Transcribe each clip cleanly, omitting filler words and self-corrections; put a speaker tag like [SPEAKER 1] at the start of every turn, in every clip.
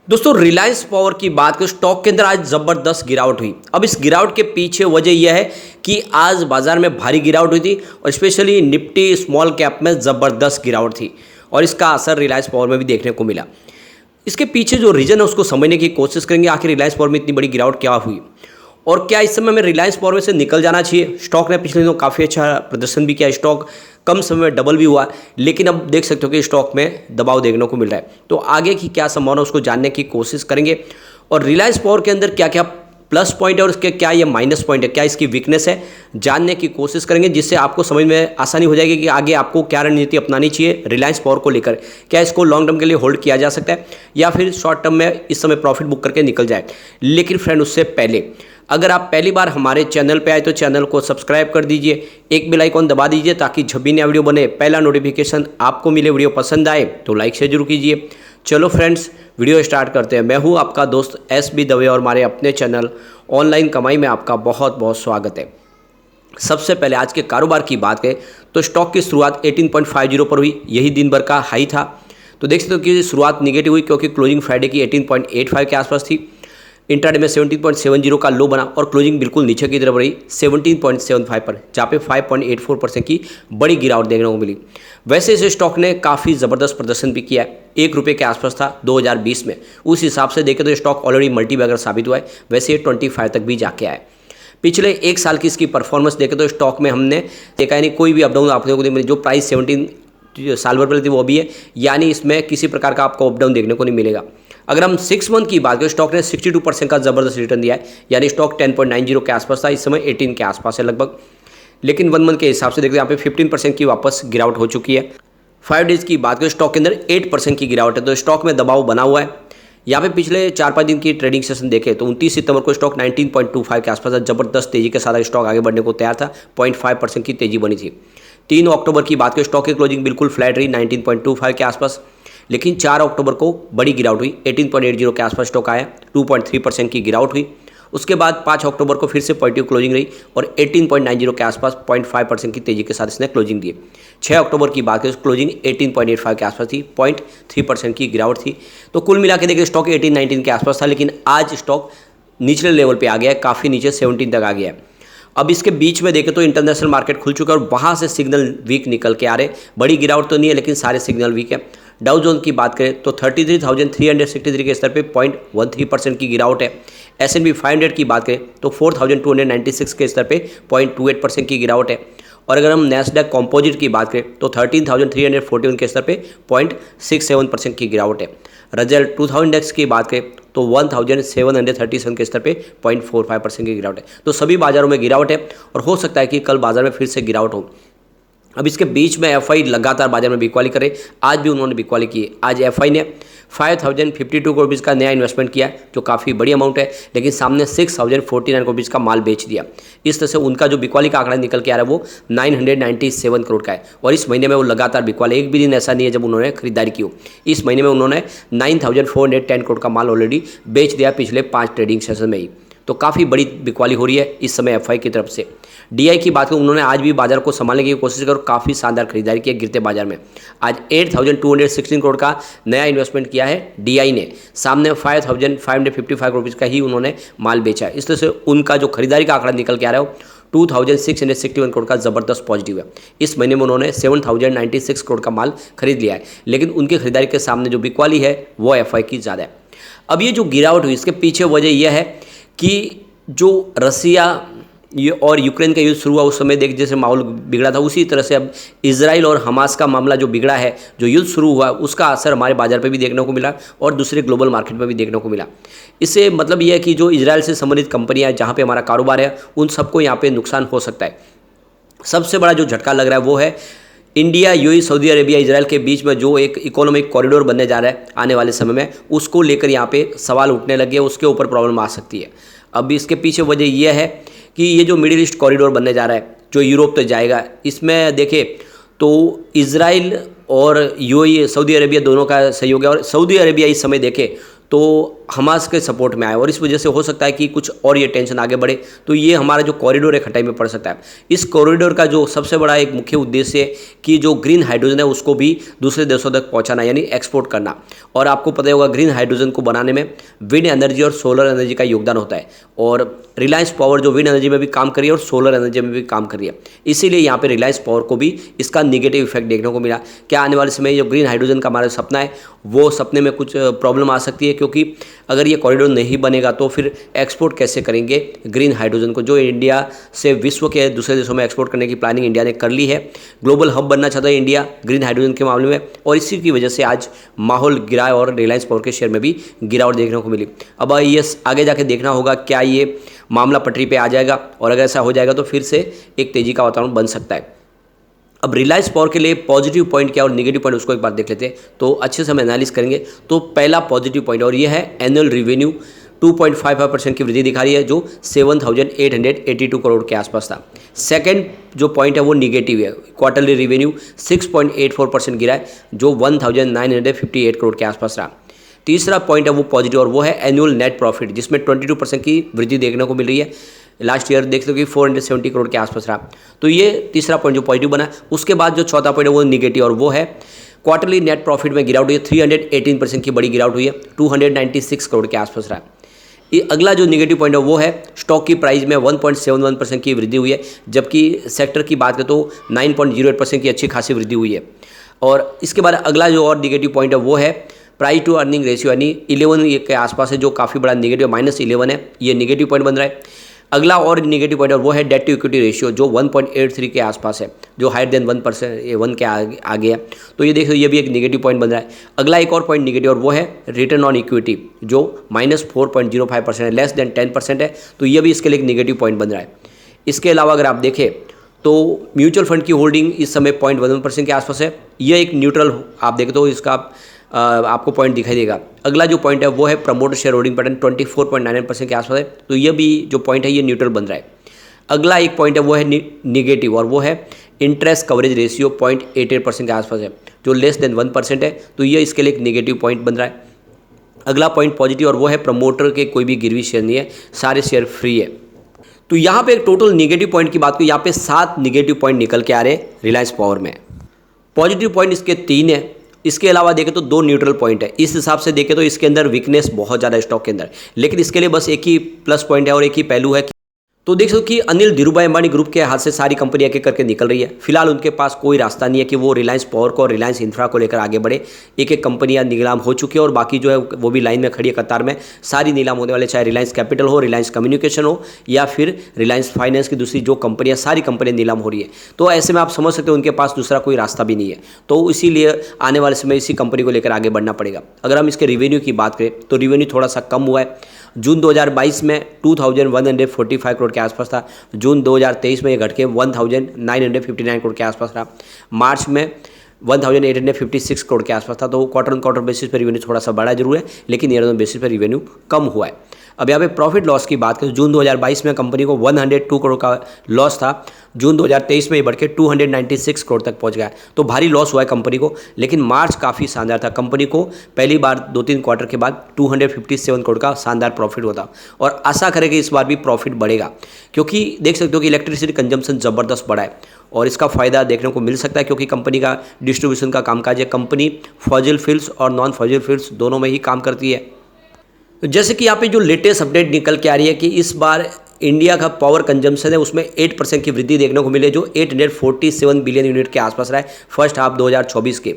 [SPEAKER 1] दोस्तों रिलायंस पावर की बात करें, स्टॉक के अंदर आज जबरदस्त गिरावट हुई। अब इस गिरावट के पीछे वजह यह है कि आज बाजार में भारी गिरावट हुई थी और स्पेशली निफ्टी स्मॉल कैप में जबरदस्त गिरावट थी और इसका असर रिलायंस पावर में भी देखने को मिला। इसके पीछे जो रीजन है उसको समझने की कोशिश करेंगे, आखिर रिलायंस पावर में इतनी बड़ी गिरावट क्या हुई और क्या इस समय में रिलायंस पावर में से निकल जाना चाहिए। स्टॉक ने पिछले दिनों काफ़ी अच्छा प्रदर्शन भी किया, स्टॉक कम समय में डबल भी हुआ, लेकिन अब देख सकते हो कि स्टॉक में दबाव देखने को मिल रहा है। तो आगे की क्या संभावना उसको जानने की कोशिश करेंगे और रिलायंस पावर के अंदर क्या क्या प्लस पॉइंट है और इसके क्या ये माइनस पॉइंट है, क्या इसकी वीकनेस है, जानने की कोशिश करेंगे, जिससे आपको समझ में आसानी हो जाएगी कि आगे आपको क्या रणनीति अपनानी चाहिए रिलायंस पावर को लेकर। क्या इसको लॉन्ग टर्म के लिए होल्ड किया जा सकता है या फिर शॉर्ट टर्म में इस समय प्रॉफिट बुक करके निकल जाए। लेकिन फ्रेंड उससे पहले अगर आप पहली बार हमारे चैनल पे आए तो चैनल को सब्सक्राइब कर दीजिए, एक बेल आइकॉन दबा दीजिए ताकि जब भी नया वीडियो बने पहला नोटिफिकेशन आपको मिले। वीडियो पसंद आए तो लाइक शेयर जरूर कीजिए। चलो फ्रेंड्स वीडियो स्टार्ट करते हैं। मैं हूं आपका दोस्त SB दवे और हमारे अपने चैनल ऑनलाइन कमाई में आपका बहुत बहुत स्वागत है। सबसे पहले आज के कारोबार की बात करें तो स्टॉक की शुरुआत 18.50 पर हुई, यही दिन भर का हाई था। तो देख सकते हो कि शुरुआत निगेटिव हुई क्योंकि क्लोजिंग फ्राइडे की 18.85 के आसपास थी। इंट्राडे में 17.70 का लो बना और क्लोजिंग बिल्कुल नीचे की तरफ रही 17.75 पर, जहाँ पे 5.84% की बड़ी गिरावट देखने को मिली। वैसे इस स्टॉक ने काफ़ी ज़बरदस्त प्रदर्शन भी किया है, ₹1 के आसपास था 2020 में। उस हिसाब से देखें तो स्टॉक ऑलरेडी मल्टी बैगर साबित हुआ है। वैसे ये 25 तक भी जाके आया है। पिछले एक साल की इसकी परफॉर्मेंस देखें तो स्टॉक में हमने देखा नहीं कोई भी अपडाउन आपको नहीं मिले। जो प्राइस 17 साल भर पहले थी वो भी है, यानी इसमें किसी प्रकार का आपको अपडाउन देखने को नहीं मिलेगा। अगर हम 6 मंथ की बात करें, स्टॉक ने 62% का जबरदस्त रिटर्न दिया है, यानी स्टॉक 10.90 के आसपास था, इस समय 18 के आसपास है लगभग। लेकिन 1 मंथ के हिसाब से देखते हैं यहाँ पे 15% की वापस गिरावट हो चुकी है। 5 डेज की बात करें स्टॉक के अंदर 8% की गिरावट है, तो स्टॉक में दबाव बना हुआ है। यहाँ पे पिछले 4-5 दिन की ट्रेडिंग सेशन देखें तो 29 सितंबर को स्टॉक 19.25 के आसपास था। जबरदस्त तेजी के साथ स्टॉक आगे बढ़ने को तैयार था, 0.5% की तेजी बनी थी। 3 अक्टूबर की बात करें स्टॉक की क्लोजिंग बिल्कुल फ्लैट रही 19.25 के आसपास, लेकिन 4 अक्टूबर को बड़ी गिरावट हुई, 18.80 के आसपास स्टॉक आया, 2.3% की गिरावट हुई। उसके बाद 5 अक्टूबर को फिर से पॉजिटिव क्लोजिंग रही और 18.90 के आसपास 0.5% की तेजी के साथ इसने क्लोजिंग दी। 6 अक्टूबर की बात करें क्लोजिंग 18.85 के आसपास थी, 0.3% की गिरावट थी। तो कुल मिला के देखिए स्टॉक 18-19 के आसपास था, लेकिन आज स्टॉक निचले लेवल पर आ गया है, काफ़ी नीचे 17 तक आ गया है। अब इसके बीच में देखें तो इंटरनेशनल मार्केट खुल चुका है और वहाँ से सिग्नल वीक निकल के आ रहे। बड़ी गिरावट तो नहीं है लेकिन सारे सिग्नल वीक है। डाउ जोन की बात करें तो 33,363 के स्तर पे 0.13% की गिरावट है। S&P 500 की बात करें तो 4,296 के स्तर पे 0.28% की गिरावट है। और अगर हम नैस्डैक कंपोजिट की बात करें तो 13,341 के स्तर पे 0.67% की गिरावट है। रजल 2000 इंडेक्स की बात करें तो 1737 के स्तर पे 0.45% की गिरावट है। तो सभी बाजारों में गिरावट है और हो सकता है कि कल बाजार में फिर से गिरावट हो। अब इसके बीच में FI लगातार बाजार में बिकवाली करे, आज भी उन्होंने बिकवाली की है। आज FI ने 5,052 करोड़ रुपीज़ का नया इन्वेस्टमेंट किया है, जो काफ़ी बड़ी अमाउंट है, लेकिन सामने 6,049 करोड़ रुपीज़ का माल बेच दिया। इस तरह से उनका जो बिकवाली का आंकड़ा निकल के आ रहा है वो 997 करोड़ का है और इस महीने में वो लगातार बिकवाली, एक भी दिन ऐसा नहीं है जब उन्होंने खरीदारी की हो। इस महीने में उन्होंने 9,410 करोड़ का माल ऑलरेडी बेच दिया पिछले 5 ट्रेडिंग सेशन में ही। तो काफ़ी बड़ी बिकवाली हो रही है इस समय FI की तरफ से। DI की बात करें, उन्होंने आज भी बाजार को संभालने की कोशिश की और काफ़ी शानदार खरीदारी की है गिरते बाजार में। आज 8,216 करोड़ का नया इन्वेस्टमेंट किया है DI ने, सामने 5,555 करोड़ रुपीज़ का ही उन्होंने माल बेचा है। इस तरह से उनका जो खरीदारी का आंकड़ा निकल के आ रहा है 2,661 करोड़ का ज़बरदस्त पॉजिटिव है। इस महीने में उन्होंने 7,096 करोड़ का माल खरीद लिया है, लेकिन उनकी खरीदारी के सामने जो बिकवाली है वो FI की ज़्यादा है। अब ये जो गिरावट हुई इसके पीछे वजह यह है कि जो रसिया और यूक्रेन का युद्ध शुरू हुआ उस समय देख जैसे माहौल बिगड़ा था, उसी तरह से अब इजराइल और हमास का मामला जो बिगड़ा है, जो युद्ध शुरू हुआ उसका असर हमारे बाजार पे भी देखने को मिला और दूसरे ग्लोबल मार्केट में भी देखने को मिला। इससे मतलब यह है कि जो इजराइल से संबंधित कंपनियां हैं जहाँ पे हमारा कारोबार है उन सबको यहाँ पे नुकसान हो सकता है। सबसे बड़ा जो झटका लग रहा है वो है India, UAE, Saudi Arabia, Israel के बीच में जो एक इकोनॉमिक कॉरिडोर बनने जा रहा है आने वाले समय में, उसको लेकर यहाँ पे सवाल उठने लगे, उसके ऊपर प्रॉब्लम आ सकती है। अब इसके पीछे वजह यह है कि ये जो मिडिल ईस्ट कॉरिडोर बनने जा रहा है जो यूरोप तक जाएगा, इसमें देखें तो इजराइल और UAE, सऊदी अरेबिया दोनों का सहयोग है और सऊदी अरेबिया इस समय देखें तो हमास के सपोर्ट में आए और इस वजह से हो सकता है कि कुछ और ये टेंशन आगे बढ़े, तो ये हमारा जो कॉरिडोर है खटाई में पड़ सकता है। इस कॉरिडोर का जो सबसे बड़ा एक मुख्य उद्देश्य है कि जो ग्रीन हाइड्रोजन है उसको भी दूसरे देशों तक पहुंचाना, यानी एक्सपोर्ट करना। और आपको पता होगा ग्रीन हाइड्रोजन को बनाने में विंड एनर्जी और सोलर एनर्जी का योगदान होता है, और रिलायंस पावर जो विंड एनर्जी में भी काम कर रही है और सोलर एनर्जी में भी काम कर रही है, इसीलिए यहाँ पे रिलायंस पावर को भी इसका निगेटिव इफेक्ट देखने को मिला। क्या आने वाले समय जो ग्रीन हाइड्रोजन का हमारा सपना है वो सपने में कुछ प्रॉब्लम आ सकती है, क्योंकि अगर ये कॉरिडोर नहीं बनेगा तो फिर एक्सपोर्ट कैसे करेंगे ग्रीन हाइड्रोजन को, जो इंडिया से विश्व के दूसरे देशों में एक्सपोर्ट करने की प्लानिंग इंडिया ने कर ली है। ग्लोबल हब बनना चाहता है इंडिया ग्रीन हाइड्रोजन के मामले में, और इसी की वजह से आज माहौल गिरा है और रिलायंस पावर के शेयर में भी गिरावट देखने को मिली। अब ये आगे जाके देखना होगा क्या ये मामला पटरी पे आ जाएगा, और अगर ऐसा हो जाएगा तो फिर से एक तेजी का वातावरण बन सकता है। अब रिलायंस पावर के लिए पॉजिटिव पॉइंट क्या और नेगेटिव पॉइंट उसको एक बार देख लेते हैं, तो अच्छे से हम एनालिस करेंगे। तो पहला पॉजिटिव पॉइंट और ये है एनुअल रेवेन्यू 2.55% की वृद्धि दिखा रही है, जो 7,882 करोड़ के आसपास था। सेकंड जो पॉइंट है वो निगेटिव है, क्वार्टरली रेवेन्यू 6.84% गिरा है, जो 1,958 करोड़ के आसपास रहा। तीसरा पॉइंट है वो पॉजिटिव और वो है एनुअल नेट प्रॉफिट, जिसमें 22% की वृद्धि देखने को मिल रही है। लास्ट ईयर देखते हो कि 470 करोड़ के आसपास रहा, तो ये तीसरा पॉइंट जो पॉजिटिव बना। उसके बाद जो चौथा पॉइंट है वो निगेटिव और वो है क्वार्टरली नेट प्रॉफिट में गिरावट हुई है, 318% की बड़ी गिरावट हुई है, 296 करोड़ के आसपास रहा। ये अगला जो निगेटिव पॉइंट है वो है स्टॉक की प्राइस में 1.71% की वृद्धि हुई है, जबकि सेक्टर की बात करें तो 9.08% की अच्छी खासी वृद्धि हुई है। और इसके बाद अगला जो और निगेटिव पॉइंट है वो है प्राइस टू अर्निंग रेशियो, यानी 11 के आसपास है, जो काफ़ी बड़ा निगेटिव -11 है, ये निगेटिव पॉइंट बन रहा है। अगला और निगेटिव पॉइंट है वो है डेट टू इक्विटी रेशियो, जो 1.83 के आसपास है, जो हायर देन 1%, ये 1 के आगे है, तो ये देखो ये भी एक निगेटिव पॉइंट बन रहा है। अगला एक और पॉइंट निगेटिव और वो है रिटर्न ऑन इक्विटी, जो -4.05% है, लेस देन 10% है, तो ये भी इसके लिए एक निगेटिव पॉइंट बन रहा है। इसके अलावा अगर आप देखें तो म्यूचुअल फंड की होल्डिंग इस समय 0.11% के आसपास है, ये एक न्यूट्रल आप देखें तो इसका आपको पॉइंट दिखाई देगा। अगला जो पॉइंट है वो है प्रमोटर शेयर होल्डिंग पैटर्न 24.99% के आसपास है, तो ये भी जो पॉइंट है ये न्यूट्रल बन रहा है। अगला एक पॉइंट है वो है निगेटिव और वो है इंटरेस्ट कवरेज रेशियो 0.88% के आसपास है, जो लेस देन 1% है, तो ये इसके लिए एक निगेटिव पॉइंट बन रहा है। अगला पॉइंट पॉजिटिव और वो है प्रमोटर के कोई भी गिरवी शेयर नहीं है, सारे शेयर फ्री है। तो यहाँ पे एक टोटल निगेटिव पॉइंट की बात करें, यहाँ पे 7 निगेटिव पॉइंट निकल के आ रहे हैं रिलायंस पावर में। पॉजिटिव पॉइंट इसके 3 है, इसके अलावा देखें तो 2 न्यूट्रल पॉइंट है। इस हिसाब से देखें तो इसके अंदर वीकनेस बहुत ज़्यादा है स्टॉक के अंदर, लेकिन इसके लिए बस एक ही प्लस पॉइंट है और एक ही पहलू है। तो देख सकते कि अनिल धीरूभाई अंबानी ग्रुप के हाथ से सारी कंपनियां एक एक करके निकल रही है। फिलहाल उनके पास कोई रास्ता नहीं है कि वो रिलायंस पावर को और रिलायंस इंफ्रा को लेकर आगे बढ़े। एक एक कंपनियां नीलाम हो चुकी है और बाकी जो है वो भी लाइन में खड़ी है कतार में, सारी नीलाम होने वाले, चाहे रिलायंस कैपिटल हो, रिलायंस कम्युनिकेशन हो या फिर रिलायंस फाइनेंस की दूसरी जो कंपनियां, सारी कंपनियां नीलाम हो रही है। तो ऐसे में आप समझ सकते हो उनके पास दूसरा कोई रास्ता भी नहीं है, तो इसीलिए आने वाले समय इसी कंपनी को लेकर आगे बढ़ना पड़ेगा। अगर हम इसके रिवेन्यू की बात करें तो रिवेन्यू थोड़ा सा कम हुआ है। जून 2022 में 2145 करोड़ के आसपास था, जून 2023 में ये घट के 1959 करोड़ के आसपास रहा, मार्च में 1856 करोड़ के आसपास था। तो क्वार्टर ऑन क्वार्टर बेसिस पर रिवेन्यू थोड़ा सा बड़ा जरूर है, लेकिन ईयर ऑन बेसिस पर रिवेन्यू कम हुआ है। अब यहाँ पे प्रॉफिट लॉस की बात करें, जून 2022 में कंपनी को 102 करोड़ का लॉस था, जून 2023 में ये बढ़ के 296 करोड़ तक पहुँच गया, तो भारी लॉस हुआ है कंपनी को। लेकिन मार्च काफ़ी शानदार था, कंपनी को पहली बार 2-3 क्वार्टर के बाद 257 करोड़ का शानदार प्रॉफिट हुआ था, और आशा करें कि इस बार भी प्रॉफिट बढ़ेगा, क्योंकि देख सकते हो कि इलेक्ट्रिसिटी कंजम्पशन ज़बरदस्त बढ़ा है और इसका फ़ायदा देखने को मिल सकता है, क्योंकि कंपनी का डिस्ट्रीब्यूशन का कामकाज है। कंपनी फॉजिल फील्ड्स और नॉन फॉजिल फील्ड्स दोनों में ही काम करती है। जैसे कि यहाँ पे जो लेटेस्ट अपडेट निकल के आ रही है कि इस बार इंडिया का पावर कंजम्पशन है उसमें 8% की वृद्धि देखने को मिले, जो 847 बिलियन यूनिट के आसपास रहा है फर्स्ट हाफ 2024 के।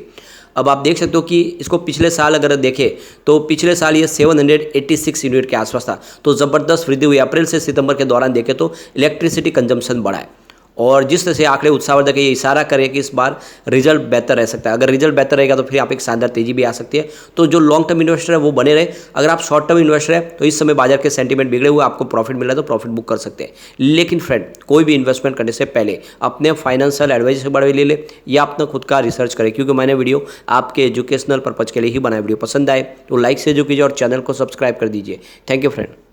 [SPEAKER 1] अब आप देख सकते हो कि इसको पिछले साल अगर देखें तो पिछले साल ये 786 यूनिट के आसपास था, तो ज़बरदस्त वृद्धि हुई। अप्रैल से सितंबर के दौरान देखें तो इलेक्ट्रिसिटी कंजम्पशन बढ़ा है, और जिस तरह से आंकड़े उत्साहवर्धक है, ये इशारा करे कि इस बार रिजल्ट बेहतर रह सकता है। अगर रिजल्ट बेहतर रहेगा तो फिर यहाँ पे एक शानदार तेजी भी आ सकती है। तो जो लॉन्ग टर्म इन्वेस्टर है वो बने रहे। अगर आप शॉर्ट टर्म इन्वेस्टर है तो इस समय बाजार के सेंटीमेंट बिगड़े हुए, आपको प्रॉफिट मिल रहा है तो प्रॉफिट बुक कर सकते हैं। लेकिन फ्रेंड, कोई भी इन्वेस्टमेंट करने से पहले अपने फाइनेंशियल एडवाइजर से बड़े ले ले या अपना खुद का रिसर्च करें, क्योंकि मैंने वीडियो आपके एजुकेशनल पर्पज के लिए ही बनाया। वीडियो पसंद आए तो लाइक से जो कीजिए और चैनल को सब्सक्राइब कर दीजिए। Thank you friend.